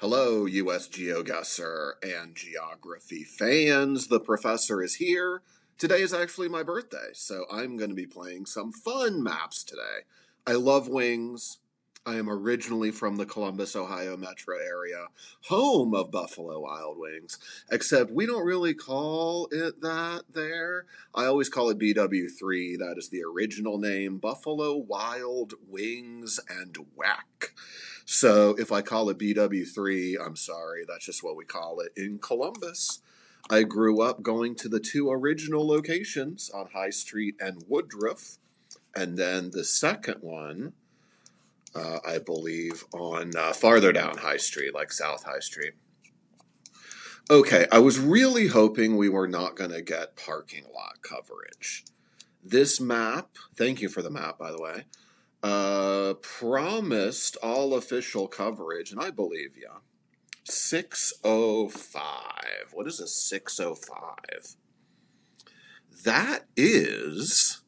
Hello, US Geoguessr and geography fans. The professor is here. Today is actually my birthday, so I'm going to be playing some fun maps today. I love wings. I am originally from the Columbus, Ohio metro area, home of Buffalo Wild Wings, except we don't really call it that there. I always call it BW3. That is the original name, Buffalo Wild Wings and Whack. So if I call it BW3, I'm sorry, that's just what we call it in Columbus. I grew up going to the two original locations on High Street and Woodruff, and then the second one, I believe, on farther down High Street, like South High Street. Okay, I was really hoping we were not going to get parking lot coverage. This map, thank you for the map, by the way, promised all official coverage, and I believe you. 605. What is a 605? That is,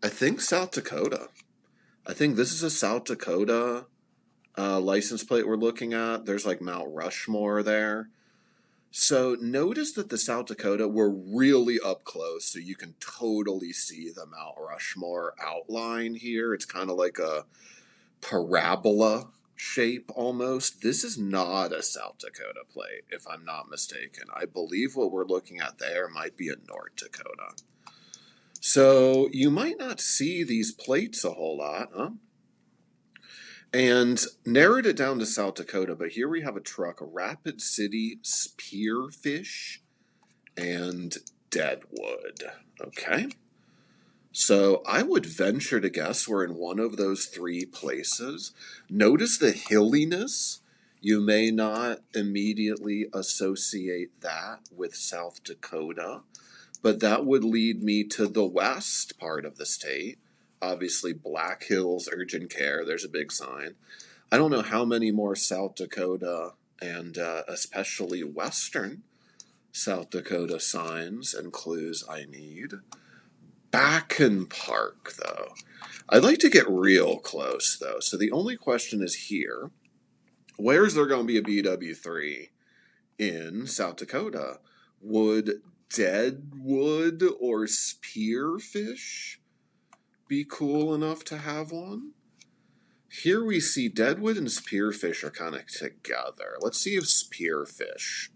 I think, South Dakota. I think this is a South Dakota license plate we're looking at. There's like Mount Rushmore there. So notice that the South Dakota, we're really up close, so you can totally see the Mount Rushmore outline here. It's kind of like a parabola shape almost. This is not a South Dakota plate, if I'm not mistaken. I believe what we're looking at there might be a North Dakota. So you might not see these plates a whole lot, huh? And narrowed it down to South Dakota, but here we have a truck, a Rapid City Spearfish and Deadwood. Okay. So I would venture to guess we're in one of those three places. Notice the hilliness. You may not immediately associate that with South Dakota, but that would lead me to the west part of the state. Obviously, Black Hills Urgent Care, there's a big sign. I don't know how many more South Dakota and especially western South Dakota signs and clues I need. Backen Park, though. I'd like to get real close, though. So the only question is here, where's there going to be a BW3 in South Dakota? Would Deadwood or Spearfish be cool enough to have one? Here we see Deadwood and Spearfish are kind of together. Let's see if Spearfish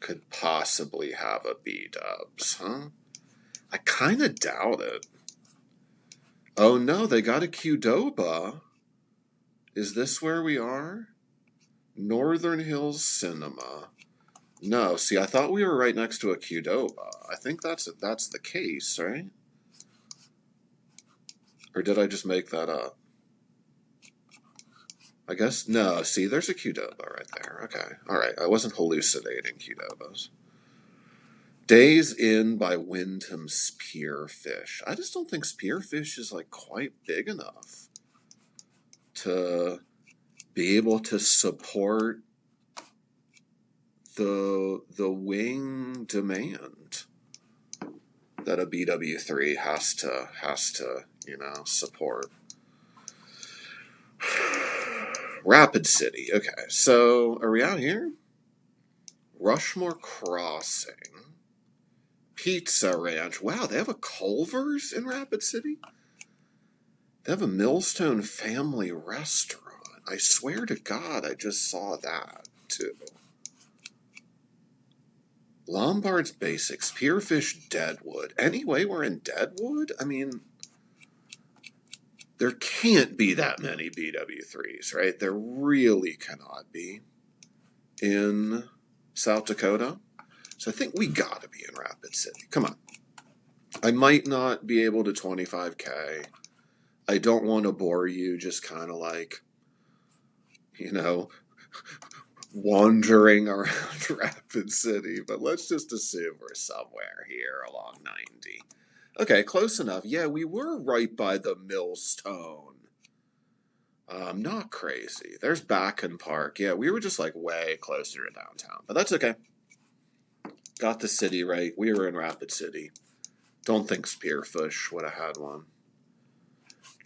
could possibly have a B-dubs, huh? I kind of doubt it. Oh no, they got a Qdoba. Is this where we are? Northern Hills Cinema. No, see, I thought we were right next to a Qdoba. I think that's the case, right? Or did I just make that up? I guess, no, see, there's a Qdoba right there. Okay, all right, I wasn't hallucinating Qdobas. Days Inn by Wyndham Spearfish. I just don't think Spearfish is like quite big enough to be able to support the wing demand that a BW3 has to support. Rapid City. Okay, so are we out here? Rushmore Crossing. Pizza Ranch. Wow, they have a Culver's in Rapid City? They have a Millstone Family Restaurant. I swear to God, I just saw that, too. Lombard's Basics. Spearfish Deadwood. Anyway, we're in Deadwood? I mean, there can't be that many BW3s, right? There really cannot be in South Dakota. So I think we gotta be in Rapid City. Come on. I might not be able to 25K. I don't want to bore you just kind of like, wandering around Rapid City, but let's just assume we're somewhere here along 90. Okay, close enough. Yeah, we were right by the Millstone. Not crazy. There's Backen Park. Yeah, we were just like way closer to downtown, but that's okay. Got the city right. We were in Rapid City. Don't think Spearfish would have had one.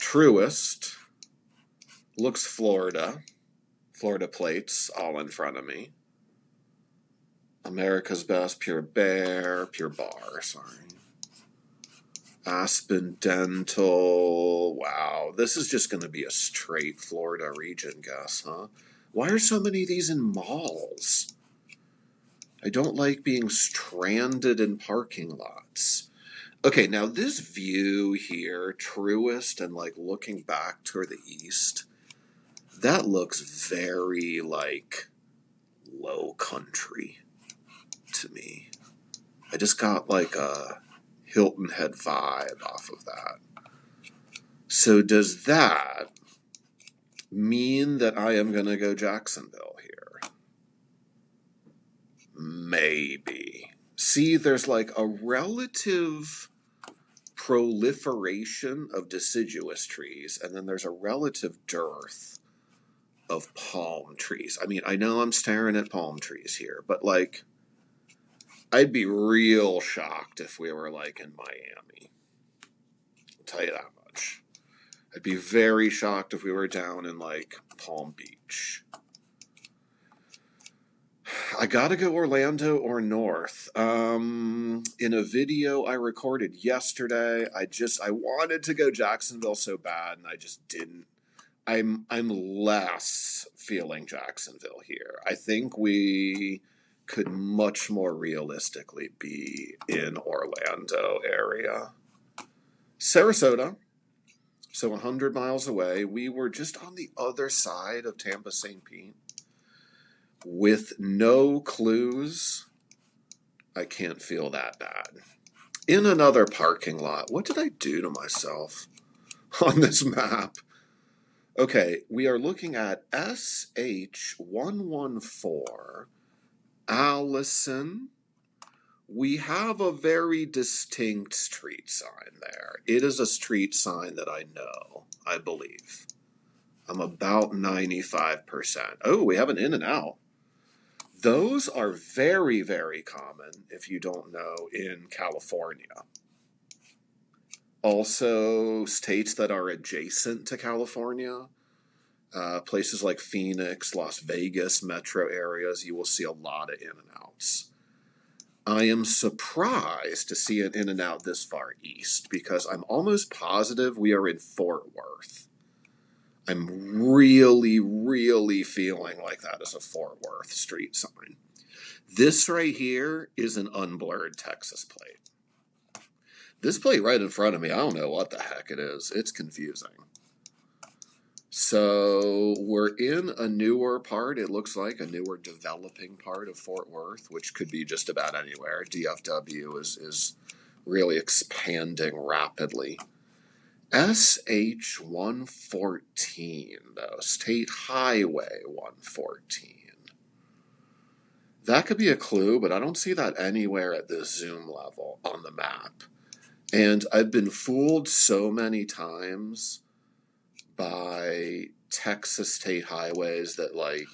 Truist looks Florida. Florida plates all in front of me. America's Best, Pure Bar, sorry. Aspen Dental. Wow, this is just going to be a straight Florida region guess, huh? Why are so many of these in malls? I don't like being stranded in parking lots. Okay, now this view here, truest and like looking back toward the east, that looks very like low country to me. I just got like a Hilton Head vibe off of that. So does that mean that I am going to go Jacksonville here? Maybe. See, there's like a relative proliferation of deciduous trees, and then there's a relative dearth of palm trees. I mean, I know I'm staring at palm trees here, but like, I'd be real shocked if we were like in Miami. I'll tell you that much. I'd be very shocked if we were down in like Palm Beach. I gotta go Orlando or North. In a video I recorded yesterday, I wanted to go Jacksonville so bad, and I just didn't. I'm less feeling Jacksonville here. I think we could much more realistically be in Orlando area. Sarasota, so 100 miles away. We were just on the other side of Tampa St. Pete. With no clues, I can't feel that bad. In another parking lot, what did I do to myself on this map? Okay, we are looking at SH114 Allison. We have a very distinct street sign there. It is a street sign that I know, I believe. I'm about 95%. Oh, we have an in and out. Those are very, very common, if you don't know, in California. Also, states that are adjacent to California, places like Phoenix, Las Vegas, metro areas, you will see a lot of in and outs. I am surprised to see an in and out this far east because I'm almost positive we are in Fort Worth. I'm really, really feeling like that is a Fort Worth street sign. This right here is an unblurred Texas plate. This plate right in front of me, I don't know what the heck it is. It's confusing. So we're in a newer part, it looks like, a newer developing part of Fort Worth, which could be just about anywhere. DFW is really expanding rapidly. SH114, though, State Highway 114. That could be a clue, but I don't see that anywhere at this zoom level on the map. And I've been fooled so many times by Texas state highways that like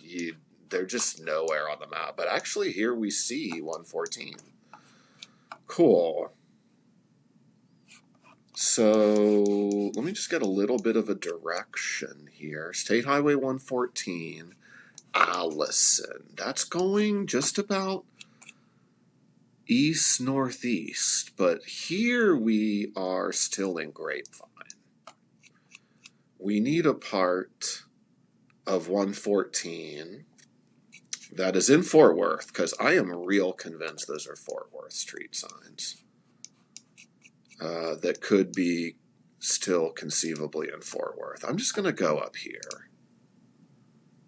they're just nowhere on the map. But actually here we see 114. Cool. So let me just get a little bit of a direction here. State Highway 114, Allison. That's going just about east-northeast, but here we are still in Grapevine. We need a part of 114 that is in Fort Worth, because I am real convinced those are Fort Worth street signs. That could be still conceivably in Fort Worth. I'm just going to go up here.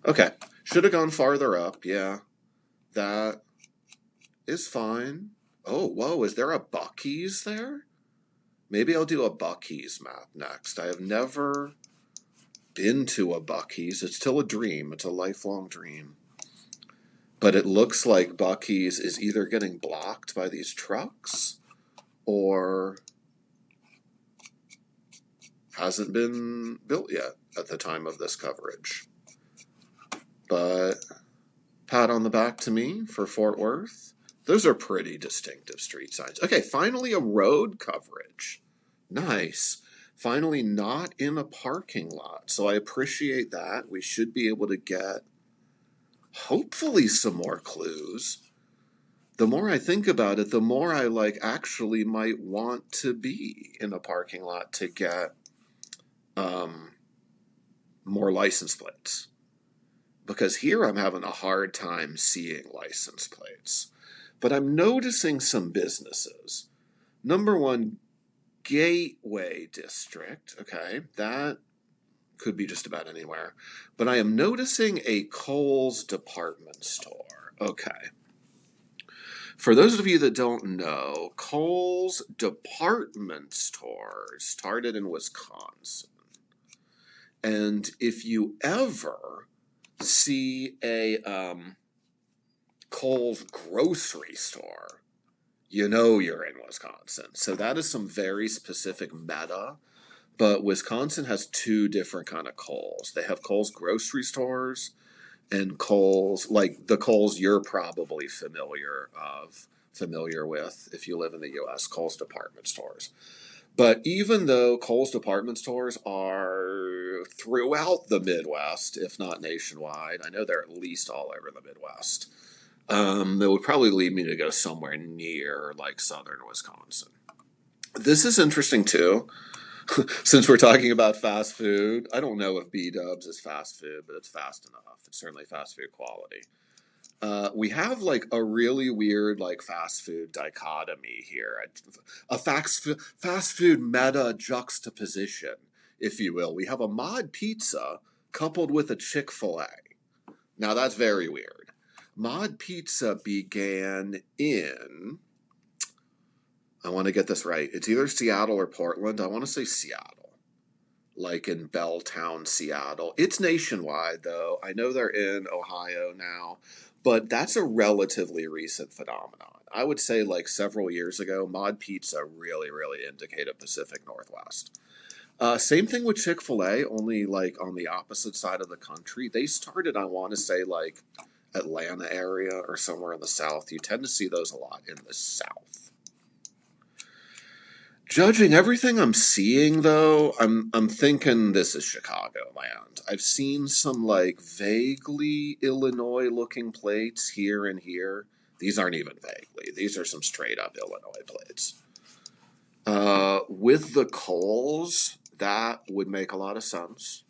Okay, should have gone farther up, yeah. That is fine. Oh, whoa, is there a Buc-ee's there? Maybe I'll do a Buc-ee's map next. I have never been to a Buc-ee's. It's still a dream. It's a lifelong dream. But it looks like Buc-ee's is either getting blocked by these trucks or hasn't been built yet at the time of this coverage. But pat on the back to me for Fort Worth. Those are pretty distinctive street signs. Okay, finally a road coverage. Nice. Finally not in a parking lot. So I appreciate that. We should be able to get hopefully some more clues. The more I think about it, the more I actually might want to be in a parking lot to get more license plates. Because here I'm having a hard time seeing license plates. But I'm noticing some businesses. Number one, Gateway District. Okay, that could be just about anywhere. But I am noticing a Kohl's department store. Okay. For those of you that don't know, Kohl's department store started in Wisconsin. And if you ever see a Kohl's grocery store, you know you're in Wisconsin. So that is some very specific meta. But Wisconsin has two different kind of Kohl's. They have Kohl's grocery stores and Kohl's, like the Kohl's you're probably familiar with if you live in the US, Kohl's department stores. But even though Kohl's department stores are throughout the Midwest, if not nationwide, I know they're at least all over the Midwest. That would probably lead me to go somewhere near like southern Wisconsin. This is interesting too. Since we're talking about fast food, I don't know if B-dubs is fast food, but it's fast enough. It's certainly fast food quality. We have like a really weird like fast food dichotomy here, a fast food meta juxtaposition, if you will. We have a mod pizza coupled with a Chick-fil-A. Now that's very weird. Mod pizza began in, I want to get this right, it's either Seattle or Portland. I want to say Seattle, like in Belltown, Seattle. It's nationwide, though. I know they're in Ohio now, but that's a relatively recent phenomenon. I would say like several years ago, mod pizza really, really indicated Pacific Northwest. Same thing with Chick-fil-A, only like on the opposite side of the country. They started, I want to say, like Atlanta area or somewhere in the South. You tend to see those a lot in the South. Judging everything I'm seeing, though, I'm thinking this is Chicagoland. I've seen some like vaguely Illinois-looking plates here and here. These aren't even vaguely. These are some straight-up Illinois plates. With the Kohl's, that would make a lot of sense.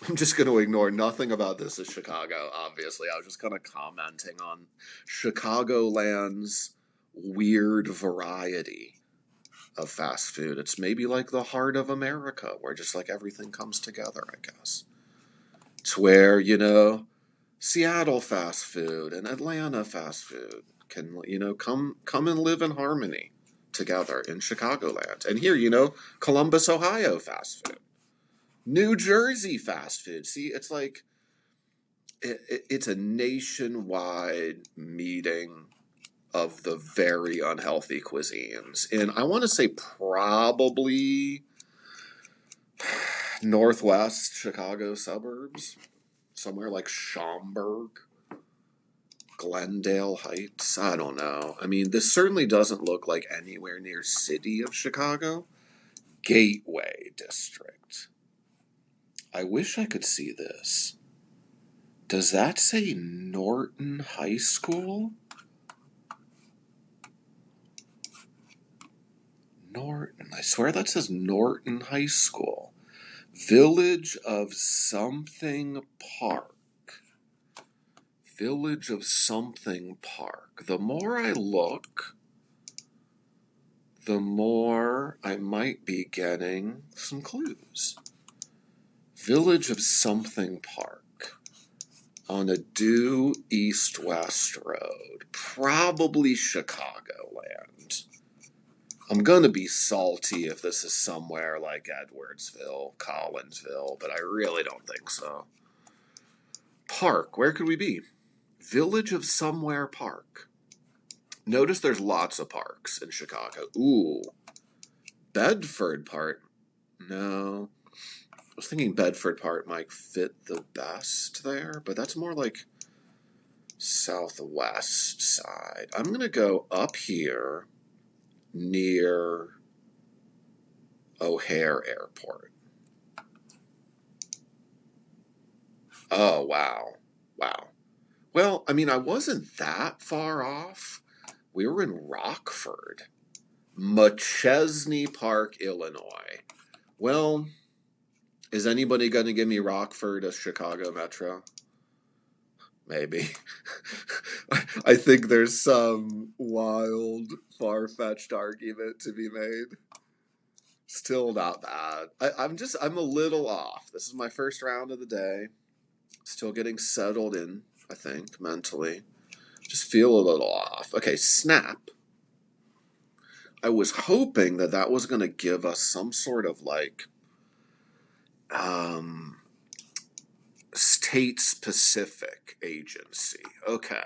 I'm just going to ignore nothing about this as Chicago, obviously. I was just kind of commenting on Chicagoland's weird variety of fast food. It's maybe like the heart of America, where just like everything comes together, I guess. It's where, Seattle fast food and Atlanta fast food can, come and live in harmony together in Chicagoland. And here, Columbus, Ohio fast food. New Jersey fast food. See, it's like, it's a nationwide meeting of the very unhealthy cuisines. And I want to say probably northwest Chicago suburbs, somewhere like Schaumburg, Glendale Heights. I don't know. I mean, this certainly doesn't look like anywhere near city of Chicago. Gateway District. I wish I could see this. Does that say Norton High School? Norton. I swear that says Norton High School. Village of Something Park. Village of Something Park. The more I look, the more I might be getting some clues. Village of Something Park. On a due east-west road. Probably Chicagoland. I'm going to be salty if this is somewhere like Edwardsville, Collinsville, but I really don't think so. Park, where could we be? Village of Somewhere Park. Notice there's lots of parks in Chicago. Ooh. Bedford Park. No. I was thinking Bedford Park might fit the best there, but that's more like southwest side. I'm going to go up here near O'Hare Airport. Oh, wow. Wow. Well, I mean, I wasn't that far off. We were in Rockford, McChesney Park, Illinois. Well, is anybody going to give me Rockford as Chicago Metro? Maybe. I think there's some wild, far-fetched argument to be made. Still not bad. I'm a little off. This is my first round of the day. Still getting settled in, I think, mentally. Just feel a little off. Okay, snap. I was hoping that that was going to give us some sort of like state specific agency. Okay.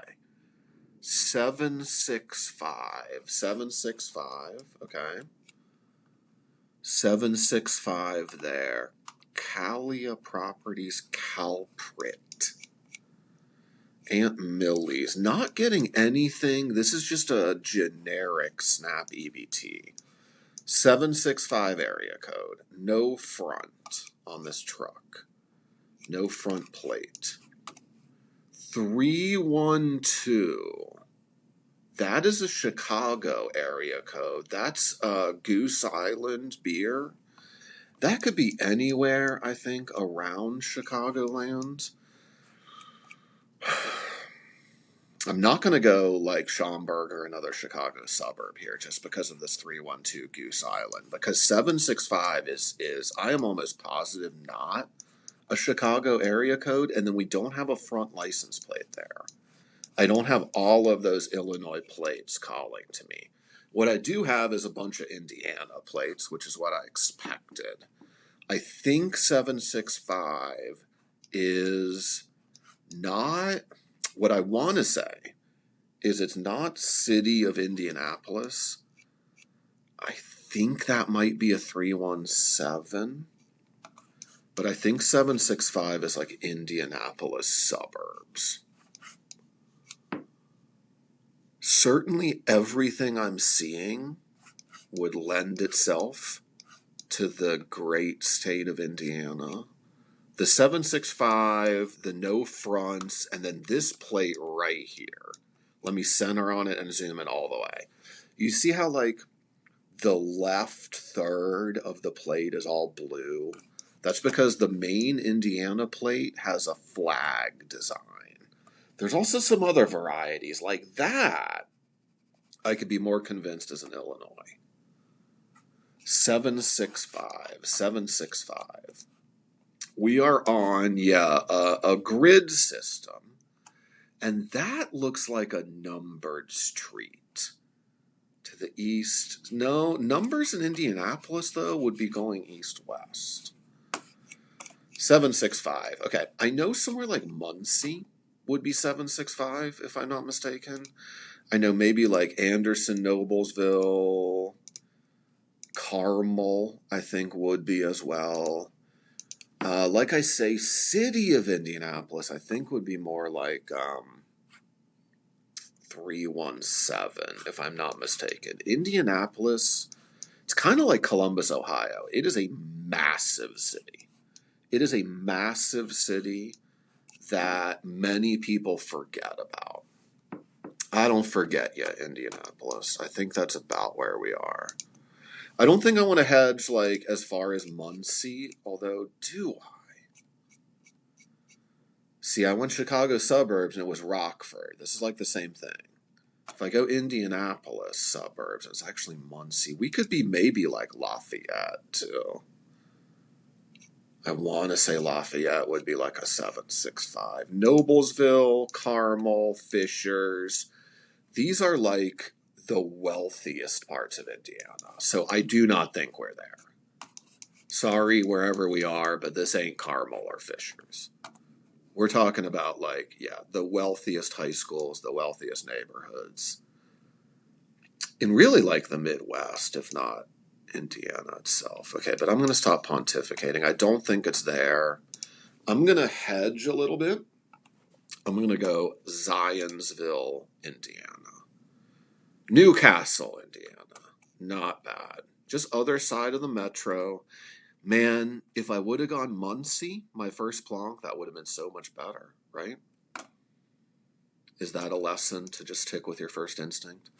765. 765. Okay. 765 there. Calia Properties Calprit. Aunt Millie's. Not getting anything. This is just a generic Snap EBT. 765 area code. No front on this truck. No front plate. 312. That is a Chicago area code. That's Goose Island beer. That could be anywhere, I think, around Chicagoland. I'm not going to go like Schaumburg or another Chicago suburb here just because of this 312 Goose Island. Because 765 is I am almost positive not a Chicago area code, and then we don't have a front license plate there. I don't have all of those Illinois plates calling to me. What I do have is a bunch of Indiana plates, which is what I expected. I think 765 is not, what I want to say is it's not City of Indianapolis. I think that might be a 317, but I think 765 is like Indianapolis suburbs. Certainly everything I'm seeing would lend itself to the great state of Indiana. The 765, the no fronts, and then this plate right here. Let me center on it and zoom in all the way. You see how like the left third of the plate is all blue? That's because the main Indiana plate has a flag design. There's also some other varieties like that. I could be more convinced as an Illinois. 765, 765. We are on, a grid system. And that looks like a numbered street. To the east. No, numbers in Indianapolis, though, would be going east-west. 765. Okay, I know somewhere like Muncie would be 765, if I'm not mistaken. I know maybe like Anderson, Noblesville, Carmel, I think would be as well. Like I say, City of Indianapolis, I think would be more like 317, if I'm not mistaken. Indianapolis, it's kind of like Columbus, Ohio. It is a massive city. It is a massive city that many people forget about. I don't forget yet, Indianapolis. I think that's about where we are. I don't think I want to hedge like as far as Muncie, although do I? See, I went Chicago suburbs and it was Rockford. This is like the same thing. If I go Indianapolis suburbs, it's actually Muncie. We could be maybe like Lafayette too. I want to say Lafayette would be like a 765. Noblesville, Carmel, Fishers. These are like the wealthiest parts of Indiana. So I do not think we're there. Sorry, wherever we are, but this ain't Carmel or Fishers. We're talking about like, the wealthiest high schools, the wealthiest neighborhoods. In really like the Midwest, if not Indiana itself. Okay, but I'm going to stop pontificating. I don't think it's there. I'm going to hedge a little bit. I'm going to go Zionsville, Indiana. Newcastle, Indiana. Not bad. Just other side of the metro. Man, if I would have gone Muncie, my first plonk, that would have been so much better, right? Is that a lesson to just stick with your first instinct?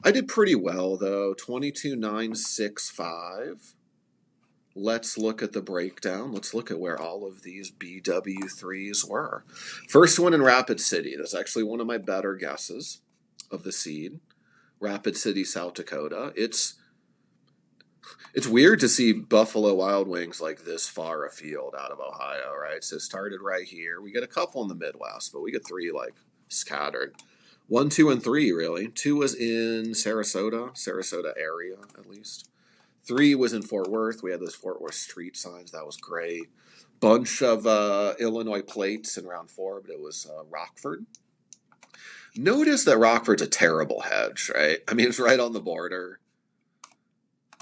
I did pretty well, though. 22,965. Let's look at the breakdown. Let's look at where all of these BW3s were. First one in Rapid City. That's actually one of my better guesses of the seed. Rapid City, South Dakota. It's weird to see Buffalo Wild Wings like this far afield out of Ohio, right? So it started right here. We get a couple in the Midwest, but we get 3 like scattered. 1, 2, and 3, really. 2 was in Sarasota area, at least. 3 was in Fort Worth. We had those Fort Worth street signs. That was great. Bunch of Illinois plates in round 4, but it was Rockford. Notice that Rockford's a terrible hedge, right? I mean, it's right on the border.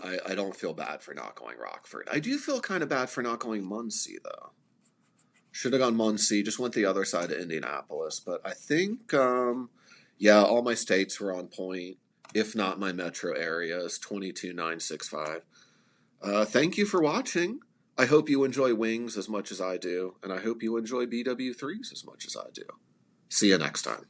I don't feel bad for not going Rockford. I do feel kind of bad for not going Muncie, though. Should have gone Muncie. Just went the other side of Indianapolis. But I think, yeah, all my states were on point. If not my metro areas, 22,965. Thank you for watching. I hope you enjoy wings as much as I do, and I hope you enjoy BW3s as much as I do. See you next time.